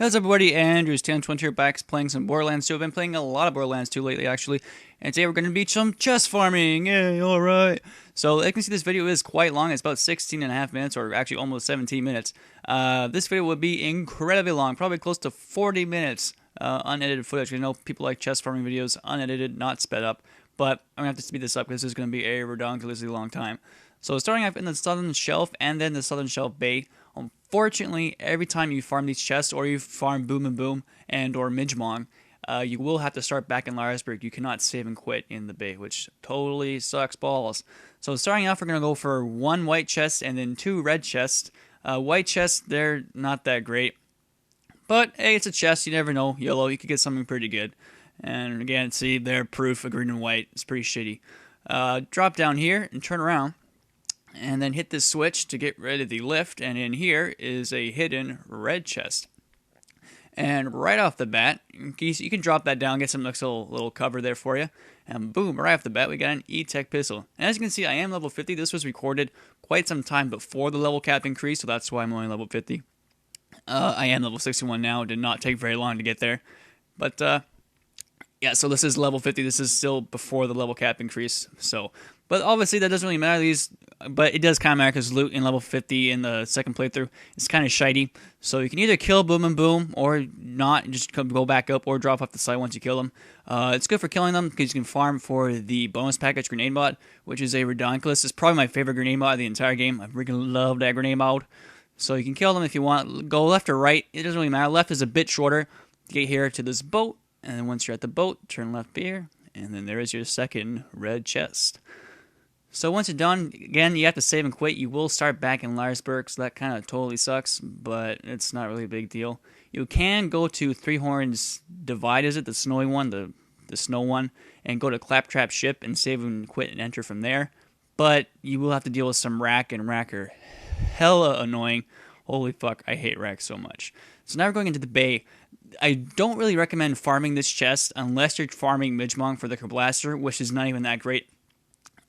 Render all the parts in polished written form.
How's everybody? Andrew's 1020 here, back playing some Borderlands 2. I've been playing a lot of Borderlands 2 lately, actually. And today we're going to be some chest farming. Yay, alright. So, like you can see, this video is quite long. It's about 16 and a half minutes, or actually almost 17 minutes. This video would be incredibly long, probably close to 40 minutes unedited footage. I know people like chest farming videos unedited, not sped up. But I'm going to have to speed this up because this is going to be a ridiculously long time. So, starting off in the southern shelf and then the southern shelf bay. Unfortunately, every time you farm these chests, or you farm Boom and Boom and or Midgemong, you will have to start back in Larsburg. You cannot save and quit in the bay, which totally sucks balls. So starting off, we're going to go for one white chest and then two red chests. White chests, they're not that great. But, hey, it's a chest. You never know. Yellow, you could get something pretty good. And again, see, they're proof of green and white. It's pretty shitty. Drop down here and turn around. And then hit this switch to get rid of the lift, and in here is a hidden red chest. And right off the bat, you can drop that down, get some nice little cover there for you, and boom, right off the bat, we got an E-Tech pistol. And as you can see, I am level 50. This was recorded quite some time before the level cap increase, so that's why I'm only level 50. I am level 61 now. It did not take very long to get there. But, yeah, so this is level 50. This is still before the level cap increase. So, but obviously that doesn't really matter. But it does kind of matter because loot in level 50 in the second playthrough is kind of shitey. So you can either kill Boom and Boom or not, and just go back up or drop off the site once you kill them. It's good for killing them because you can farm for the bonus package grenade mod, which is a ridiculous. It's probably my favorite grenade mod of the entire game. I freaking love that grenade mod. So you can kill them if you want. Go left or right. It doesn't really matter. Left is a bit shorter to get here to this boat. And then once you're at the boat, turn left here. And then there is your second red chest. So once you're done, again, you have to save and quit. You will start back in Larsburg, so that kind of totally sucks, but it's not really a big deal. You can go to Three Horns Divide, is it? The snowy one, the snow one, and go to Claptrap Ship and save and quit and enter from there. But you will have to deal with some rack, and rack are hella annoying. Holy fuck, I hate rack so much. So now we're going into the bay. I don't really recommend farming this chest unless you're farming Midgemong for the Blaster, which is not even that great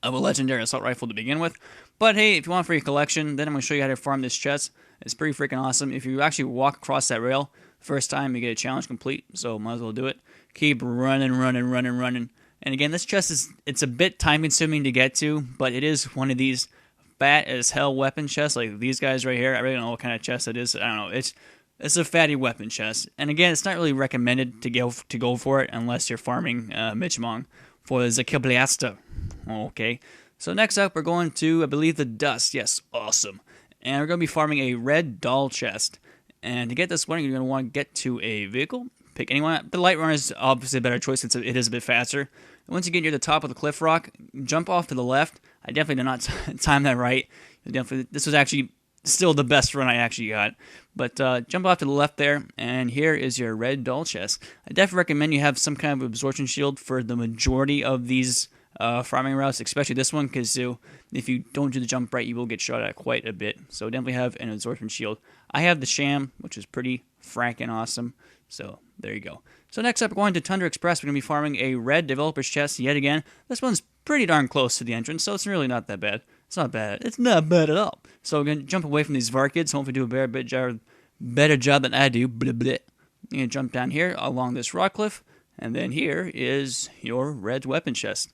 of a legendary assault rifle to begin with. But hey, if you want for your collection, then I'm going to show you how to farm this chest. It's pretty freaking awesome. If you actually walk across that rail first time, you get a challenge complete, so might as well do it. Keep running. And again, this chest it's a bit time consuming to get to, but it is one of these fat as hell weapon chests, like these guys right here. I really don't know what kind of chest it is. I don't know. It's a fatty weapon chest. And again, it's not really recommended to go for it unless you're farming Midgemong for the Blaster. Okay, so next up we're going to, I believe, the Dust. Yes, awesome. And we're going to be farming a red doll chest. And to get this one, you're going to want to get to a vehicle. Pick anyone. The Light Runner is obviously a better choice since it is a bit faster. And once you get near the top of the cliff rock, jump off to the left. I definitely did not time that right. This was actually still the best run I actually got. But jump off to the left there, and here is your red doll chest. I definitely recommend you have some kind of absorption shield for the majority of these farming routes, especially this one, because if you don't do the jump right, you will get shot at quite a bit. So definitely have an absorption shield. I have the Sham, which is pretty fracking awesome. So there you go. So next up, we're going to Tundra Express. We're going to be farming a red developer's chest yet again. This one's pretty darn close to the entrance, so it's really not that bad. It's not bad. It's not bad at all. So we're going to jump away from these Varkids. Hopefully do a better job than I do. Blah, blah. You're going to jump down here along this rock cliff. And then here is your red weapon chest.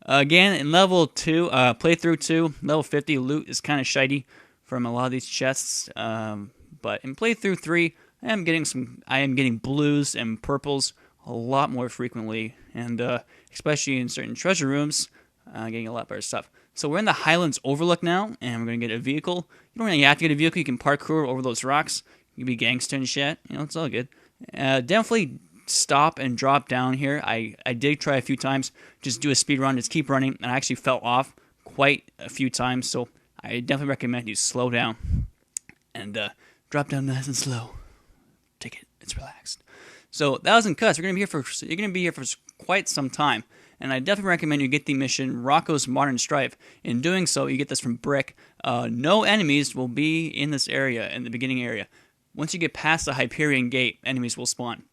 Again, in level 2, playthrough 2, level 50, loot is kind of shitey from a lot of these chests. But in playthrough 3, I am getting blues and purples a lot more frequently. And especially in certain treasure rooms, getting a lot better stuff. So we're in the Highlands Overlook now, and we're going to get a vehicle. You don't really have to get a vehicle. You can parkour over those rocks. You can be gangster and shit. You know, it's all good. Definitely stop and drop down here. I did try a few times. Just do a speed run. Just keep running. And I actually fell off quite a few times. So I definitely recommend you slow down. And drop down nice and slow. Take it. It's relaxed. So 1,000 cuts. You're going to be here for quite some time. And I definitely recommend you get the mission Rocco's Modern Strife. In doing so, you get this from Brick. No enemies will be in this area, in the beginning area. Once you get past the Hyperion Gate, enemies will spawn.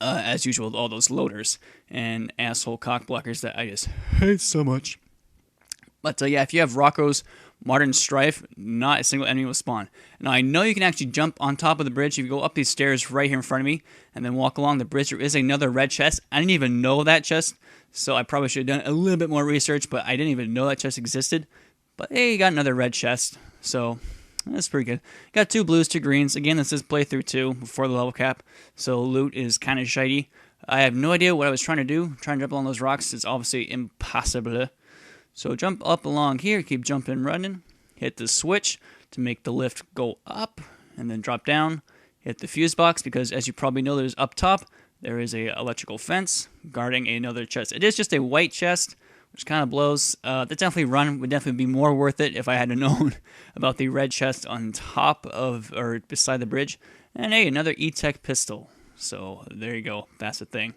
As usual, with all those loaders and asshole cock blockers that I just hate so much. But yeah, if you have Rocco's Modern Strife, not a single enemy will spawn. Now I know you can actually jump on top of the bridge if you go up these stairs right here in front of me, and then walk along the bridge. There is another red chest. I didn't even know that chest, so I probably should have done a little bit more research, but I didn't even know that chest existed. But hey, you got another red chest, so that's pretty good. Got 2 blues, 2 greens. Again, this is playthrough 2 before the level cap, so loot is kind of shitey. I have no idea what I was trying to do. Trying to jump along those rocks is obviously impossible. So jump up along here, keep jumping, running. Hit the switch to make the lift go up, and then drop down. Hit the fuse box, because as you probably know, there's up top, there is a electrical fence guarding another chest. It is just a white chest, which kind of blows. That definitely would definitely be more worth it if I had known about the red chest on top of, or beside the bridge. And hey, another E-Tech pistol. So there you go. That's the thing.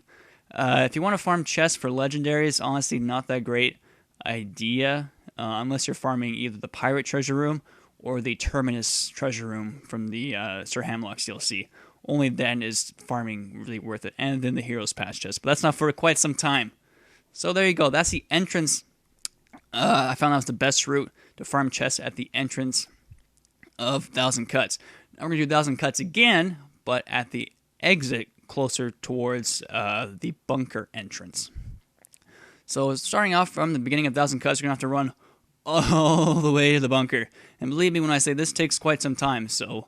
If you want to farm chests for legendaries, honestly, not that great idea, unless you're farming either the pirate treasure room or the terminus treasure room from the Sir Hamlock's DLC. Only then is farming really worth it, and then the heroes patch chest, but that's not for quite some time. So there you go. That's the entrance. I found that was the best route to farm chests, at the entrance of 1,000 Cuts. Now we're gonna do 1,000 Cuts again, but at the exit closer towards the bunker entrance. So starting off from the beginning of 1,000 Cuts, you're going to have to run all the way to the bunker. And believe me when I say this takes quite some time. So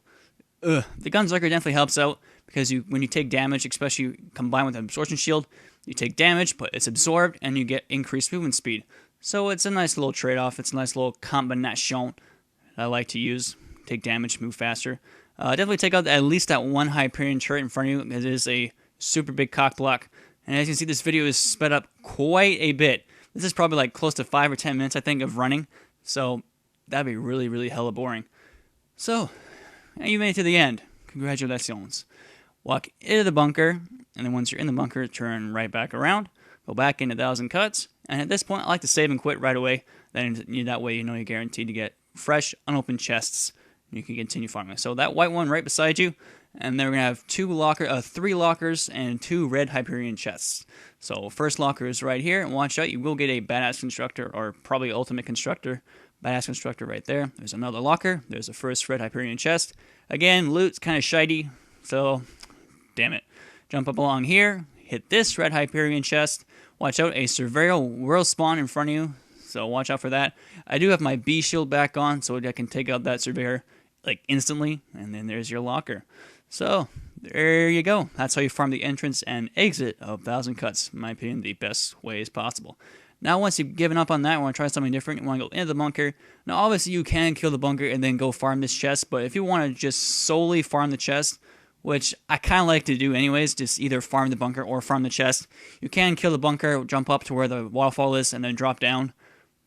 the Gunzerker definitely helps out, because when you take damage, especially combined with an absorption shield, you take damage, but it's absorbed, and you get increased movement speed. So it's a nice little trade-off. It's a nice little combination I like to use. Take damage, move faster. Definitely take out at least that one Hyperion turret in front of you. It is a super big cock block. And as you can see, this video is sped up quite a bit. This is probably like close to 5 or 10 minutes, I think, of running. So that'd be really, really hella boring. So, you made it to the end. Congratulations. Walk into the bunker, and then once you're in the bunker, turn right back around. Go back into 1,000 Cuts. And at this point, I like to save and quit right away. Then that way you know you're guaranteed to get fresh, unopened chests. You can continue farming. So that white one right beside you, and then we're going to have 3 lockers and 2 red Hyperion chests. So first locker is right here, and watch out, you will get a Badass Constructor, or probably Ultimate Constructor. Badass Constructor right there. There's another locker. There's the first red Hyperion chest. Again, loot's kind of shitey, so damn it. Jump up along here, hit this red Hyperion chest. Watch out, a Surveyor will spawn in front of you, so watch out for that. I do have my B shield back on, so I can take out that Surveyor like instantly, and then there's your locker. So there you go. That's how you farm the entrance and exit of 1,000 Cuts. In my opinion, the best ways possible. Now, once you've given up on that, you want to try something different, you want to go into the bunker. Now, obviously, you can kill the bunker and then go farm this chest, but if you want to just solely farm the chest, which I kind of like to do anyways, just either farm the bunker or farm the chest, you can kill the bunker, jump up to where the waterfall is, and then drop down.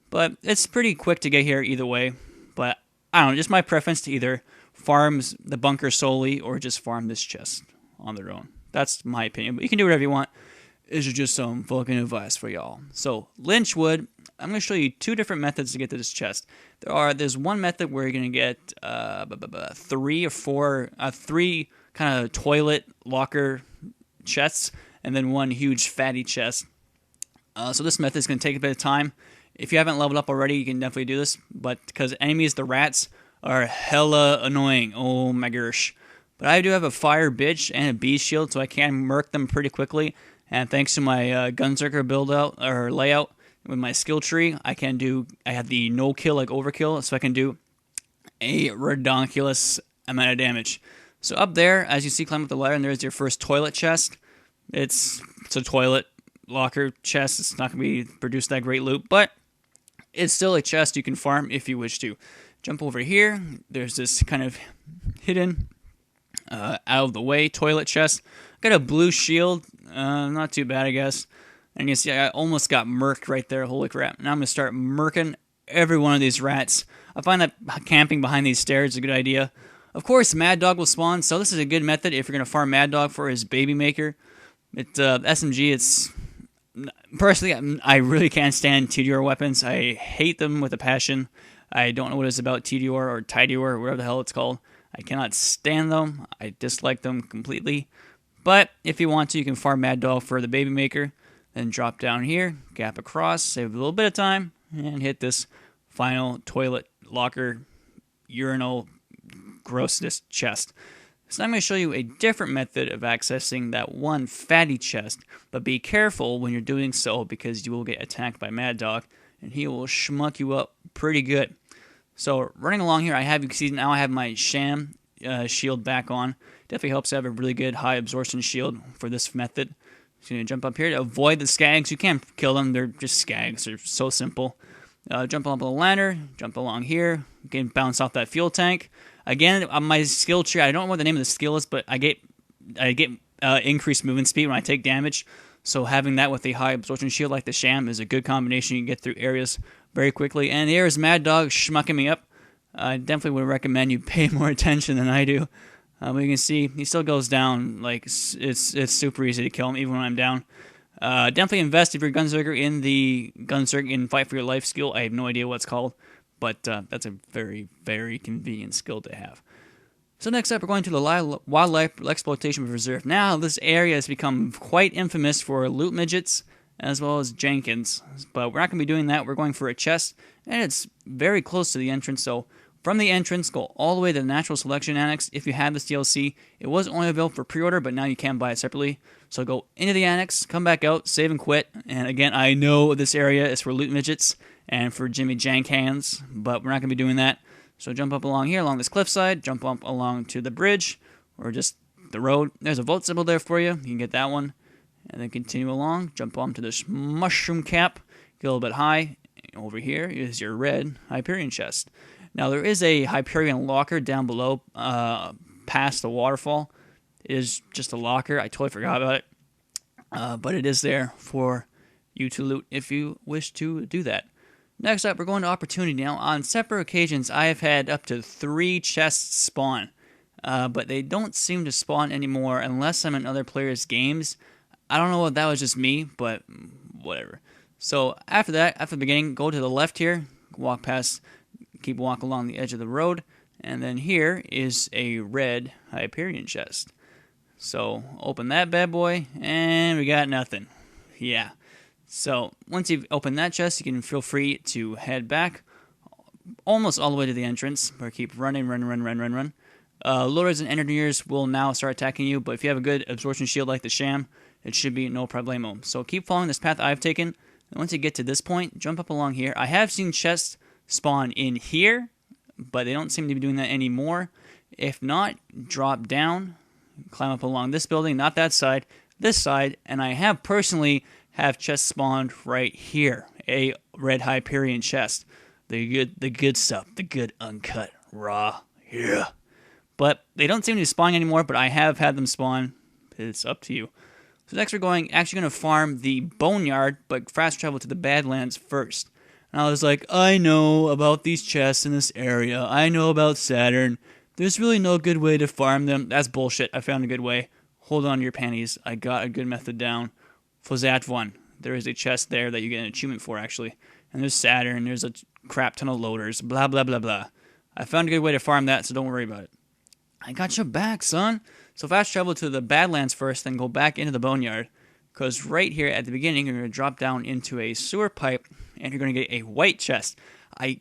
But it's pretty quick to get here either way. But I don't know, just my preference to either farm the bunker solely or just farm this chest on their own. That's my opinion, but you can do whatever you want. This is just some fucking advice for y'all. So, Lynchwood, I'm going to show you 2 different methods to get to this chest. There's one method where you're going to get 3 or 4, 3 kind of toilet locker chests, and then 1 huge fatty chest. So this method is going to take a bit of time. If you haven't leveled up already, you can definitely do this, but because enemies, the rats, are hella annoying. Oh my gosh. But I do have a fire bitch and a bee shield, so I can murk them pretty quickly. And thanks to my Gunzerker build out or layout with my skill tree, I have the no kill like overkill, so I can do a redonkulous amount of damage. So up there, as you see, climb up the ladder, and there's your first toilet chest. It's a toilet locker chest. It's not going to produce that great loot, but it's still a chest you can farm if you wish to. Jump over here. There's this kind of hidden, out of the way toilet chest. Got a blue shield. Not too bad, I guess. And you can see I almost got murked right there. Holy crap. Now I'm going to start murking every one of these rats. I find that camping behind these stairs is a good idea. Of course, Mad Dog will spawn, so this is a good method if you're going to farm Mad Dog for his baby maker. SMG, it's... Personally, I really can't stand TDR weapons. I hate them with a passion. I don't know what it's about TDR or TIDR or whatever the hell it's called. I cannot stand them. I dislike them completely. But if you want to, you can farm Mad Dog for the baby maker. Then drop down here, gap across, save a little bit of time, and hit this final toilet, locker, urinal, grossness chest. So I'm going to show you a different method of accessing that one fatty chest, but be careful when you're doing so because you will get attacked by Mad Dog, and he will schmuck you up pretty good. So running along here, you can see now I have my sham shield back on. Definitely helps to have a really good high absorption shield for this method. So you're going to jump up here to avoid the skags. You can't kill them, they're just skags, they're so simple. Jump up on the ladder, jump along here, again bounce off that fuel tank. Again, on my skill tree, I don't know what the name of the skill is, but I get increased movement speed when I take damage. So having that with a high absorption shield like the sham is a good combination. You can get through areas very quickly. And here is Mad Dog schmucking me up. I definitely would recommend you pay more attention than I do. But you can see he still goes down. Like it's super easy to kill him even when I'm down. Definitely invest if you're a Gunzerker in the Gunzerker in Fight for Your Life skill. I have no idea what it's called, but that's a very, very convenient skill to have. So next up, we're going to the Wildlife Exploitation Reserve. Now, this area has become quite infamous for loot midgets as well as Jenkins, but we're not going to be doing that. We're going for a chest, and it's very close to the entrance, so from the entrance, go all the way to the Natural Selection Annex. If you have this DLC, it was only available for pre-order, but now you can buy it separately. So go into the Annex, come back out, save and quit. And again, I know this area is for loot midgets and for Jimmy Jank hands, but we're not going to be doing that. So jump up along here, along this cliffside, jump up along to the bridge, or just the road. There's a vote symbol there for you. You can get that one. And then continue along, jump onto this mushroom cap, get a little bit high. Over here is your red Hyperion chest. Now, there is a Hyperion locker down below, past the waterfall. It is just a locker. I totally forgot about it. But it is there for you to loot if you wish to do that. Next up, we're going to Opportunity. Now, on separate occasions, I have had up to 3 chests spawn. But they don't seem to spawn anymore unless I'm in other players' games. I don't know if that was just me, but whatever. So, after that, after the beginning, go to the left here, walk past... Keep walking along the edge of the road, and then here is a red Hyperion chest. So open that bad boy, and we got nothing. Yeah. So once you've opened that chest, you can feel free to head back almost all the way to the entrance, or keep running. Loaders and engineers will now start attacking you, but if you have a good absorption shield like the sham, it should be no problemo. So keep following this path I've taken, and once you get to this point, jump up along here. I have seen chests spawn in here, but they don't seem to be doing that anymore. If not, drop down, climb up along this building, not that side, this side, and I have personally have chests spawned right here, a red Hyperion chest. The good stuff, the good uncut raw, yeah. But they don't seem to be spawning anymore, but I have had them spawn. It's up to you. So next we're actually going to farm the Boneyard, but fast travel to the Badlands first. And I was like, I know about these chests in this area. I know about Saturn. There's really no good way to farm them. That's bullshit. I found a good way. Hold on to your panties. I got a good method down. For that one, there is a chest there that you get an achievement for, actually. And there's Saturn. There's a crap ton of loaders. Blah, blah, blah, blah. I found a good way to farm that, so don't worry about it. I got your back, son. So fast travel to the Badlands first, then go back into the Boneyard. Because right here at the beginning, you're going to drop down into a sewer pipe, and you're going to get a white chest. I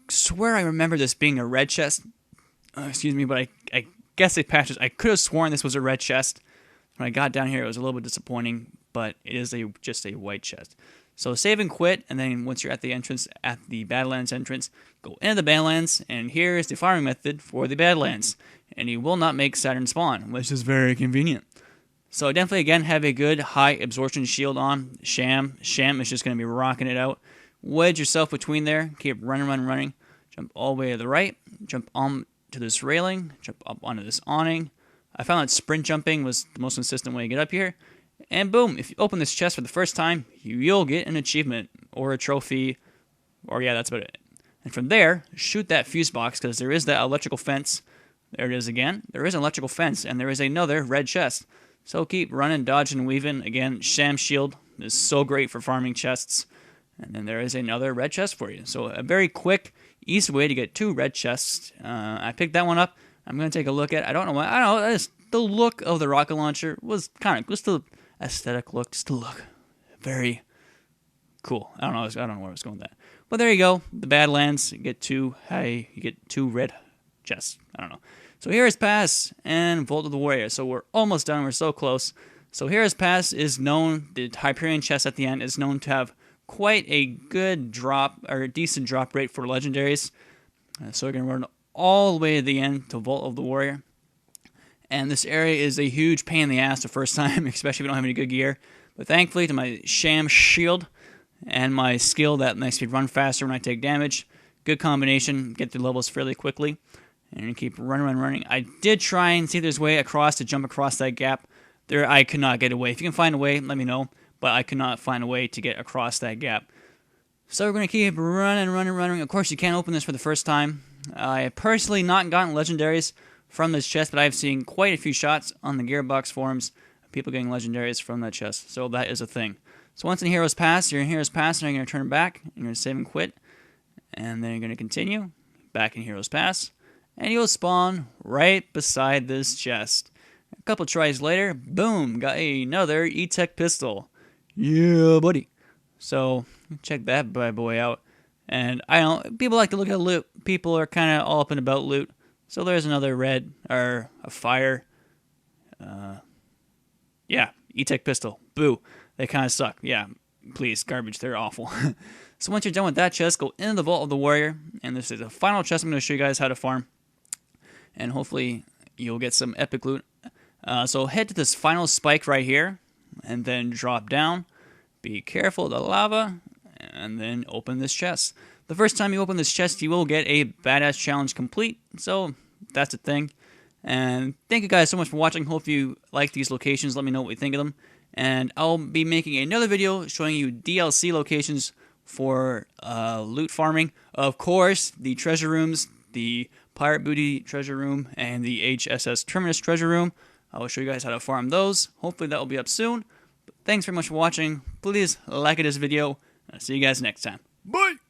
swear I remember this being a red chest. Excuse me, but I guess they patched it. I could have sworn this was a red chest. When I got down here, it was a little bit disappointing, but it is just a white chest. So save and quit, and then once you're at the entrance, at the Badlands entrance, go into the Badlands, and here is the farming method for the Badlands. And you will not make Saturn spawn, which is very convenient. So definitely, again, have a good high absorption shield on. Sham is just going to be rocking it out. Wedge yourself between there. Keep running. Jump all the way to the right. Jump on to this railing. Jump up onto this awning. I found that sprint jumping was the most consistent way to get up here. And boom, if you open this chest for the first time, you'll get an achievement or a trophy. Or yeah, that's about it. And from there, shoot that fuse box because there is that electrical fence. There it is again. There is an electrical fence and there is another red chest. So keep running, dodging, weaving. Again, Sham Shield is so great for farming chests. And then there is another red chest for you. So a very quick, easy way to get 2 red chests. I picked that one up. I'm going to take a look at it. I don't know why. I don't know. The look of the rocket launcher was kind of just the aesthetic look. Just the look. Very Cool. I don't know where I was going with that. But there you go. The Badlands. You get two red chests. I don't know. So Hero's Pass and Vault of the Warrior. So we're almost done. We're so close. So Hero's Pass is known, the Hyperion chest at the end is known to have quite a good drop, or a decent drop rate for legendaries. So we're going to run all the way to the end to Vault of the Warrior. And this area is a huge pain in the ass the first time, especially if you don't have any good gear. But thankfully, to my sham shield and my skill that makes me run faster when I take damage, good combination, get through levels fairly quickly, and keep running. I did try and see if there's a way across to jump across that gap. There, I could not get away. If you can find a way, let me know. But I could not find a way to get across that gap. So we're going to keep running. Of course, you can't open this for the first time. I have personally not gotten legendaries from this chest, but I've seen quite a few shots on the Gearbox forums of people getting legendaries from that chest. So that is a thing. So once in Hero's Pass, you're in Hero's Pass, and you're going to turn back, and you're going to save and quit. And then you're going to continue back in Hero's Pass, and you'll spawn right beside this chest. A couple tries later, boom, got another E-Tech pistol. Yeah, buddy. So check that bad boy out. And I don't. People like to look at loot. People are kind of all up and about loot. So there's another red or a fire. Yeah, E-Tech pistol. Boo. They kind of suck. Yeah, please, garbage. They're awful. So once you're done with that chest, go into the Vault of the Warrior. And this is the final chest. I'm going to show you guys how to farm. And hopefully you'll get some epic loot. So head to this final spike right here. And then drop down. Be careful of the lava. And then open this chest. The first time you open this chest, you will get a badass challenge complete. So that's a thing. And thank you guys so much for watching. Hope you like these locations. Let me know what you think of them. And I'll be making another video showing you DLC locations for loot farming. Of course, the treasure rooms, the Pirate Booty treasure room, and the HSS Terminus treasure room. I will show you guys how to farm those. Hopefully that will be up soon. But thanks very much for watching. Please like this video. I'll see you guys next time. Bye!